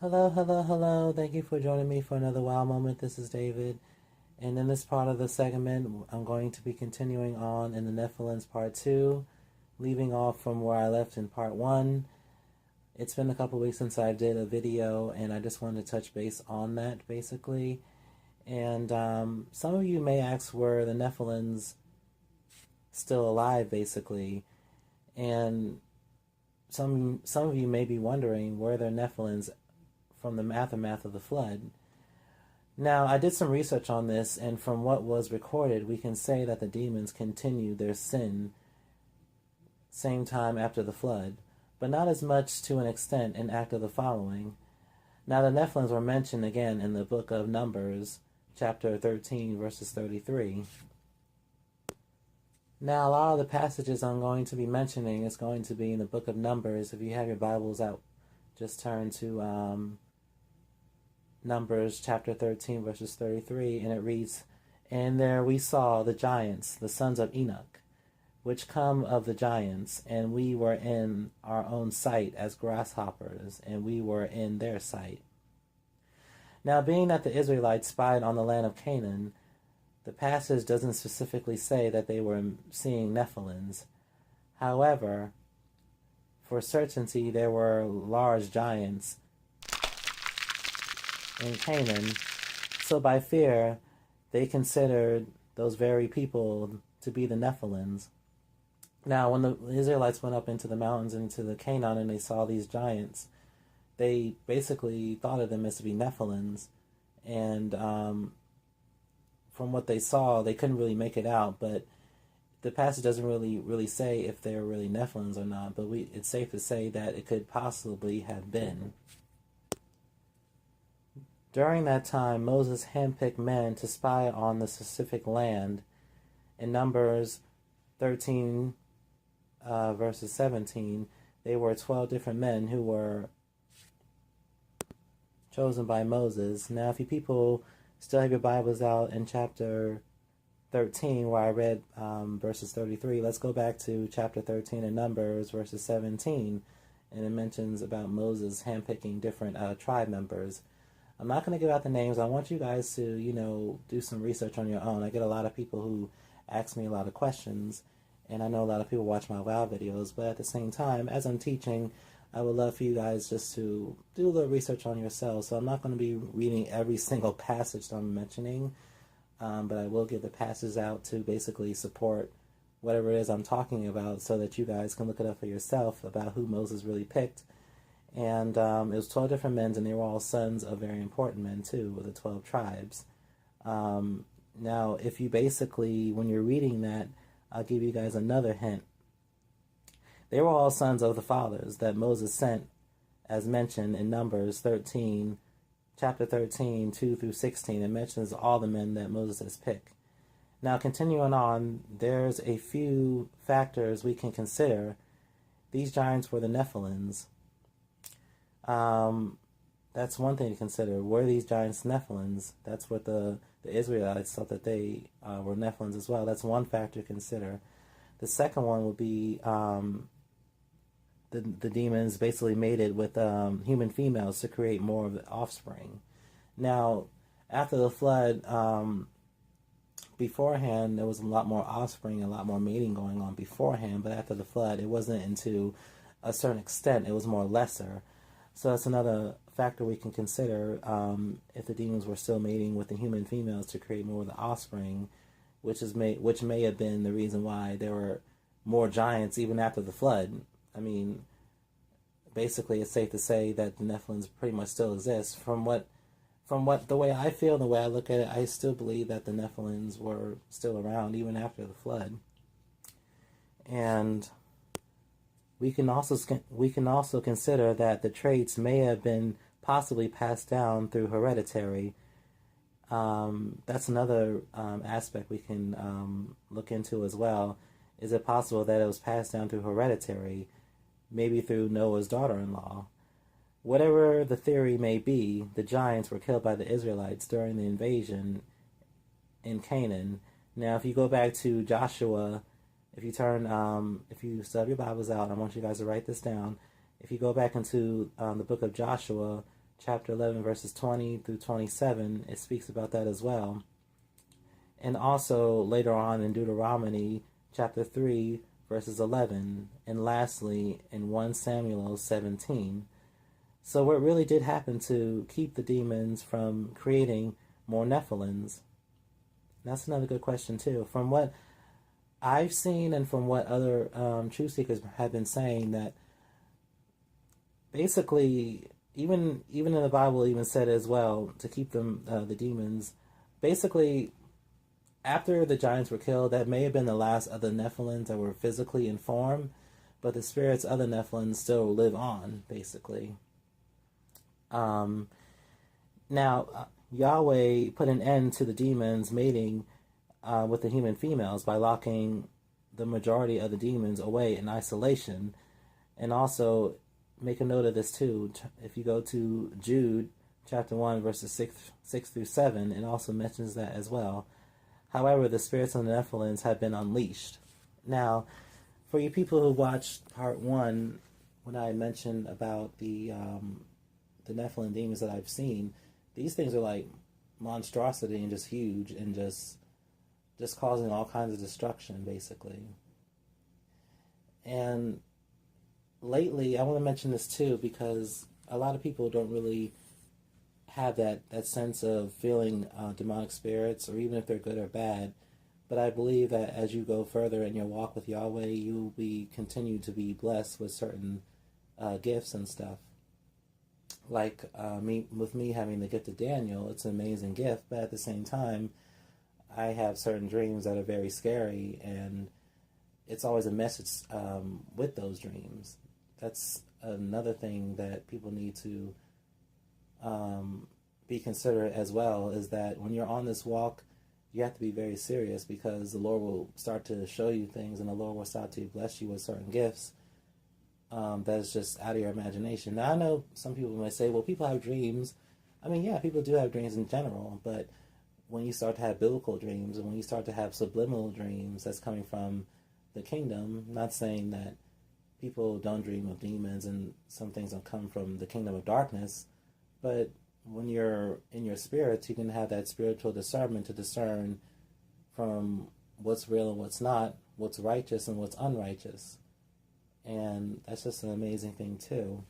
Hello, hello, hello. Thank you for joining me for another wow moment. This is David. And in this part of the segment, I'm going to be continuing on in the Nephilims part 2, leaving off from where I left in part 1. It's been a couple weeks since I did a video, and I just wanted to touch base on that, basically. And some of you may ask, were the Nephilims still alive, basically? And some of you may be wondering, were there Nephilims from the aftermath of the flood? Now, I did some research on this, and from what was recorded, we can say that the demons continued their sin same time after the flood, but not as much to an extent in after the following. Now, the Nephilims were mentioned again in the book of Numbers, chapter 13, verses 33. Now, a lot of the passages I'm going to be mentioning is going to be in the book of Numbers. If you have your Bibles out, just turn to Numbers chapter 13, verses 33, and it reads, "And there we saw the giants, the sons of Enoch, which come of the giants, and we were in our own sight as grasshoppers, and we were in their sight." Now, being that the Israelites spied on the land of Canaan, the passage doesn't specifically say that they were seeing Nephilims. However, for certainty, there were large giants in Canaan, so by fear, they considered those very people to be the Nephilims. Now, when the Israelites went up into the mountains, into the Canaan, and they saw these giants, they basically thought of them as to be Nephilims, and from what they saw, they couldn't really make it out, but the passage doesn't really say if they're really Nephilims or not, but it's safe to say that it could possibly have been. During that time, Moses handpicked men to spy on the specific land. In Numbers 13, verses 17, they were 12 different men who were chosen by Moses. Now, if you people still have your Bibles out in chapter 13, where I read verses 33, let's go back to chapter 13 in Numbers, verses 17, and it mentions about Moses handpicking different tribe members. I'm not going to give out the names. I want you guys to, do some research on your own. I get a lot of people who ask me a lot of questions, and I know a lot of people watch my WoW videos, but at the same time, as I'm teaching, I would love for you guys just to do a little research on yourselves. So I'm not going to be reading every single passage that I'm mentioning, but I will give the passages out to basically support whatever it is I'm talking about, so that you guys can look it up for yourself about who Moses really picked. And it was 12 different men, and they were all sons of very important men too, of the 12 tribes. Now, if you basically, when you're reading that, I'll give you guys another hint. They were all sons of the fathers that Moses sent, as mentioned in Numbers 13, chapter 13, 2 through 16. It mentions all the men that Moses has picked. Now, continuing on, there's a few factors we can consider. These giants were the Nephilims. That's one thing to consider. Were these giants Nephilims? That's what the Israelites thought, that they were Nephilims as well. That's one factor to consider. The second one would be the demons basically mated with human females to create more of the offspring. Now, after the flood, beforehand, there was a lot more offspring, a lot more mating going on beforehand, but after the flood, it wasn't into a certain extent. It was more lesser. So that's another factor we can consider, if the demons were still mating with the human females to create more of the offspring, which may have been the reason why there were more giants even after the flood. I mean, basically, it's safe to say that the Nephilims pretty much still exist. From the way I feel, the way I look at it, I still believe that the Nephilims were still around even after the flood. And we can also consider that the traits may have been possibly passed down through hereditary. That's another aspect we can look into as well. Is it possible that it was passed down through hereditary, maybe through Noah's daughter-in-law? Whatever the theory may be, the giants were killed by the Israelites during the invasion in Canaan. Now, if you go back to Joshua, if you still have your Bibles out, I want you guys to write this down. If you go back into the book of Joshua, chapter 11, verses 20 through 27, it speaks about that as well. And also later on in Deuteronomy chapter 3, verses 11, and lastly in 1 Samuel 17. So what really did happen to keep the demons from creating more Nephilims? That's another good question too. From what I've seen and from what other truth seekers have been saying, that basically even in the Bible even said as well to keep them the demons. Basically, after the giants were killed, that may have been the last of the Nephilims that were physically in form, but the spirits of the Nephilims still live on, basically. Now, Yahweh put an end to the demons mating with the human females by locking the majority of the demons away in isolation. And also, make a note of this too. If you go to Jude chapter 1, verses 6 through 7, it also mentions that as well. However, the spirits of the Nephilims have been unleashed. Now, for you people who watched part 1, when I mentioned about the Nephilim demons that I've seen, these things are like monstrosity and just huge and just causing all kinds of destruction, basically. And lately, I want to mention this too, because a lot of people don't really have that sense of feeling demonic spirits, or even if they're good or bad. But I believe that as you go further in your walk with Yahweh, you'll continue to be blessed with certain gifts and stuff. Like with me having the gift of Daniel, it's an amazing gift, but at the same time, I have certain dreams that are very scary, and it's always a message with those dreams. That's another thing that people need to be considerate as well, is that when you're on this walk, you have to be very serious, because the Lord will start to show you things, and the Lord will start to bless you with certain gifts that's just out of your imagination. Now, I know some people may say, well, people have dreams. I mean, yeah, people do have dreams in general, but when you start to have biblical dreams, and when you start to have subliminal dreams that's coming from the kingdom, I'm not saying that people don't dream of demons and some things don't come from the kingdom of darkness, but when you're in your spirits, you can have that spiritual discernment to discern from what's real and what's not, what's righteous and what's unrighteous. And that's just an amazing thing too.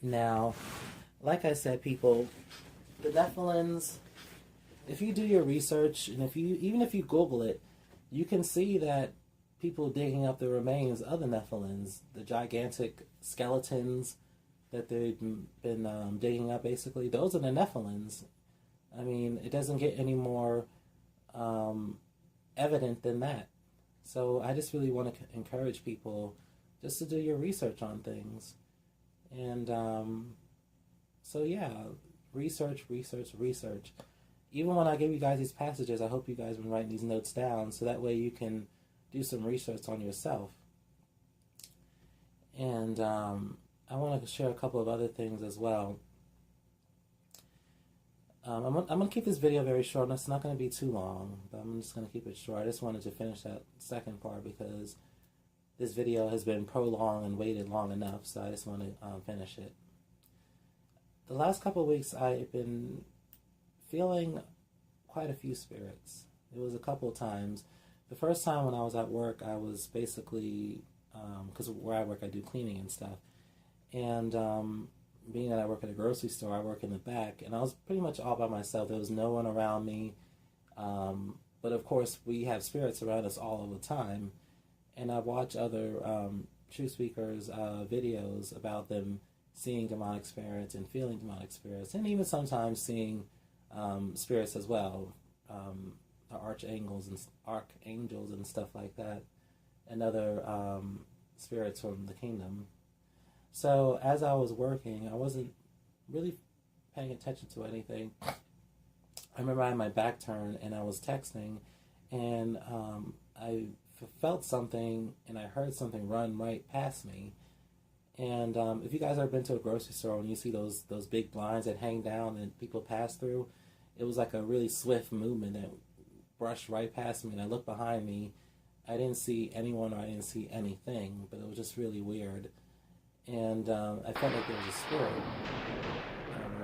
Now, like I said, people, the Nephilims, if you do your research, and even if you Google it, you can see that people digging up the remains of the Nephilims, the gigantic skeletons that they've been digging up, basically, those are the Nephilims. I mean, it doesn't get any more evident than that. So I just really want to encourage people just to do your research on things. And so yeah, research. Even when I give you guys these passages, I hope you guys have been writing these notes down, so that way you can do some research on yourself. And I want to share a couple of other things as well. I'm going to keep this video very short. It's not going to be too long, but I'm just going to keep it short. I just wanted to finish that second part because this video has been prolonged and waited long enough, so I just want to finish it. The last couple of weeks, I've been feeling quite a few spirits. It was a couple of times. The first time when I was at work, I was basically, because where I work, I do cleaning and stuff. And being that I work at a grocery store, I work in the back, and I was pretty much all by myself. There was no one around me. But of course, we have spirits around us all of the time. And I watch other true speakers' videos about them seeing demonic spirits and feeling demonic spirits, and even sometimes seeing spirits as well, archangels and stuff like that, and other spirits from the kingdom. So as I was working, I wasn't really paying attention to anything. I remember I had my back turned and I was texting, and I felt something and I heard something run right past me. And if you guys ever been to a grocery store and you see those big blinds that hang down and people pass through, it was like a really swift movement that brushed right past me, and I looked behind me. I didn't see anyone or I didn't see anything, but it was just really weird. and I felt like there was a spirit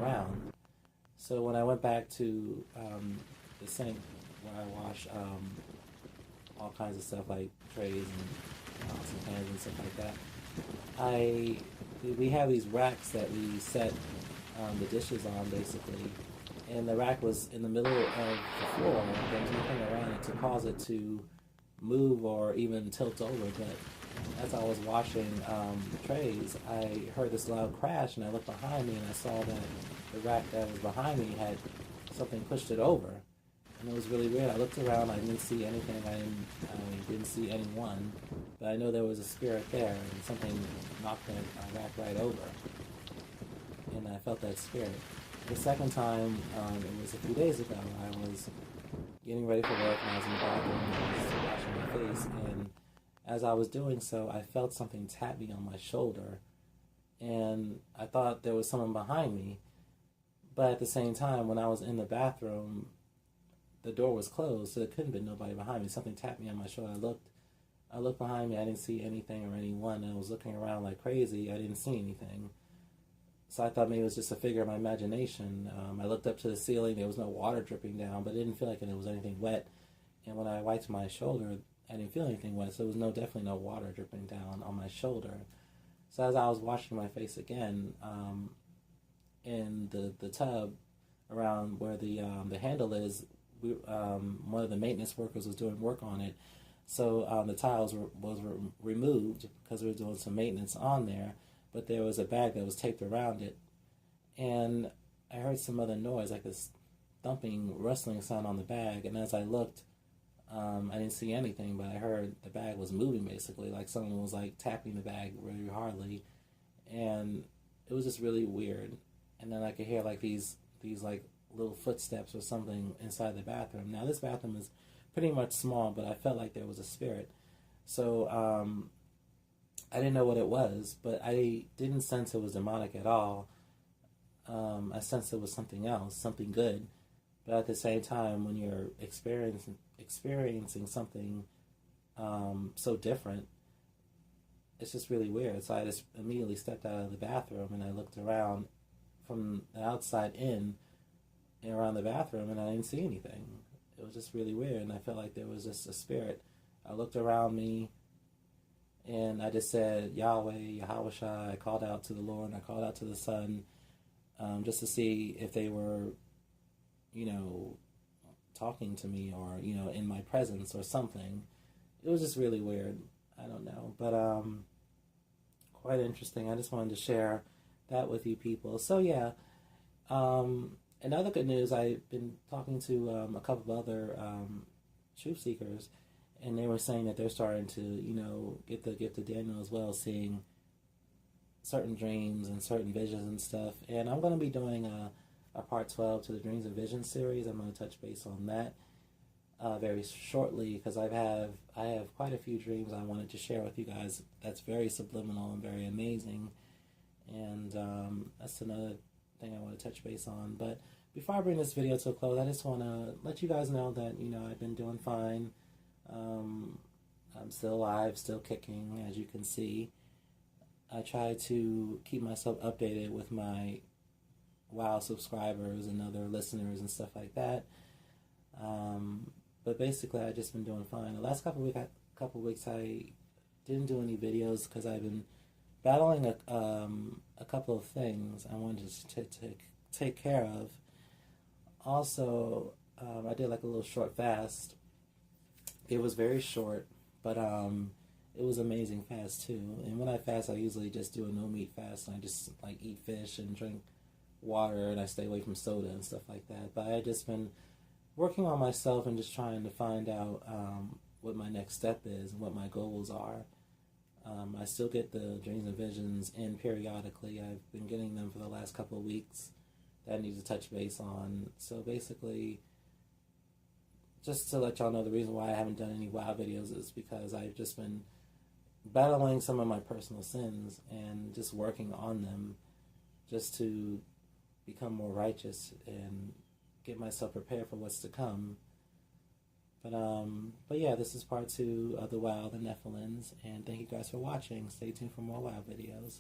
around. So when I went back to the sink where I wash all kinds of stuff like trays and pots and pans and stuff like that, we have these racks that we set the dishes on basically, and the rack was in the middle of the floor. There was nothing around it to cause it to move or even tilt over. But as I was washing trays, I heard this loud crash, and I looked behind me, and I saw that the rack that was behind me had something pushed it over, and it was really weird. I looked around, I didn't see anything, I didn't see anyone, but I know there was a spirit there, and something knocked that rack right over, and I felt that spirit. The second time, it was a few days ago. I was getting ready for work, and I was in the bathroom, and I was washing my face, and as I was doing so, I felt something tap me on my shoulder, and I thought there was someone behind me. But at the same time, when I was in the bathroom, the door was closed, so there couldn't have been nobody behind me. Something tapped me on my shoulder. I looked behind me. I didn't see anything or anyone. I was looking around like crazy. I didn't see anything. So I thought maybe it was just a figure of my imagination. I looked up to the ceiling. There was no water dripping down, but it didn't feel like there was anything wet. And when I wiped my shoulder, I didn't feel anything wet, so there was definitely no water dripping down on my shoulder. So as I was washing my face again, in the tub around where the handle is, one of the maintenance workers was doing work on it. So the tiles was removed because we were doing some maintenance on there, but there was a bag that was taped around it, and I heard some other noise, like this thumping, rustling sound on the bag. And as I looked, I didn't see anything, but I heard the bag was moving basically, like someone was like tapping the bag really hardly, and it was just really weird. And then I could hear like these like little footsteps or something inside the bathroom. Now this bathroom is pretty much small, but I felt like there was a spirit. So I didn't know what it was, but I didn't sense it was demonic at all. I sensed it was something else, something good. But at the same time, when you're experiencing something so different, it's just really weird. So I just immediately stepped out of the bathroom, and I looked around from the outside in and around the bathroom, and I didn't see anything. It was just really weird, and I felt like there was just a spirit. I looked around me, and I just said, Yahweh, Yahweh. I called out to the Lord, and I called out to the Son, just to see if they were, talking to me or, in my presence or something. It was just really weird. I don't know. But quite interesting. I just wanted to share that with you people. So yeah, in other good news, I've been talking to a couple of other truth seekers, and they were saying that they're starting to, get the gift of Daniel as well, seeing certain dreams and certain visions and stuff. And I'm going to be doing a part 12 to the Dreams and Visions series. I'm going to touch base on that very shortly, because I have quite a few dreams I wanted to share with you guys that's very subliminal and very amazing. And that's another thing I want to touch base on. But before I bring this video to a close, I just want to let you guys know that, I've been doing fine. I'm still alive, still kicking, as you can see. I try to keep myself updated with my WOW subscribers and other listeners and stuff like that. But basically, I've just been doing fine. The last couple of weeks, I didn't do any videos because I've been battling a couple of things I wanted to take care of. Also, I did like a little short fast. It was very short, but it was amazing fast too. And when I fast, I usually just do a no meat fast, and I just like eat fish and drink water, and I stay away from soda and stuff like that. But I just been working on myself and just trying to find out what my next step is and what my goals are. I still get the dreams and visions in periodically. I've been getting them for the last couple of weeks that I need to touch base on. So basically, just to let y'all know, the reason why I haven't done any WOW videos is because I've just been battling some of my personal sins and just working on them just to become more righteous and get myself prepared for what's to come. But yeah, this is part 2 of the WOW, the Nephilims, and thank you guys for watching. Stay tuned for more WOW videos.